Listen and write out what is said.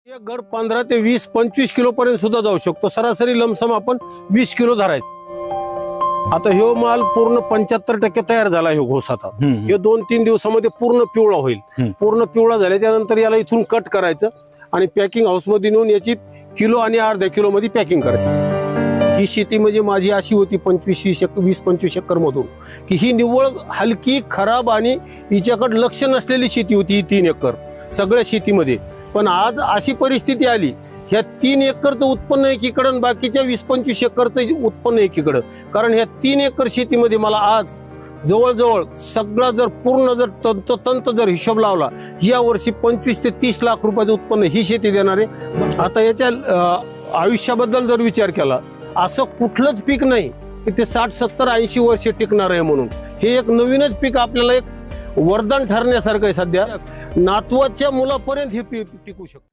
एक गड 15 ते 20-25 किलो पर्यंत सुद्धा जाऊ शकतो। सरासरी लमसम आपण 20 किलो धरायचं। आता ह्यो माल पूर्ण 75% तयार झाला ह्यो घोस आता। हे 2-3 दिवसामध्ये पूर्ण पिवळा होईल। पूर्ण पिवळा झाल्याच्या नंतर याला इथून कट करायचं आणि पॅकिंग हाऊस मध्ये नेऊन याची किलो आणि अर्धा किलो मध्ये पॅकिंग करायची। ही शेती म्हणजे माझी अशी होती 20-25 एकर मधून की ही निव्वळ हलकी खराब आणि हिच्याकडे लक्ष नसलेली शेती होती ही 3 एकर सगळ्या शेतीमध्ये। पण आज अशी परिस्थिती आली ह्या 3 एकरचं उत्पन्न एकीकडे आणि बाकीच्या 20-25 एकरचं उत्पन्न एकीकडे। कारण ह्या 3 एकर शेतीमध्ये मला आज जवळजवळ सगळा जर पूर्ण जर तंतोतंत जर हिशोब लावला या वर्षी 25 ते 30 लाख रुपयाचं उत्पन्न ही शेती देणार आहे। आता याच्या आयुष्याबद्दल जर विचार केला असं कुठलंच पीक नाही की ते 60-70-80 वर्ष टिकणार आहे म्हणून। हे एक नवीनच पीक आपल्याला एक वरदान ठरण्यासारखं आहे। सध्या नातवाच्या मुलापर्यंत हे पीक टिकू शकतं।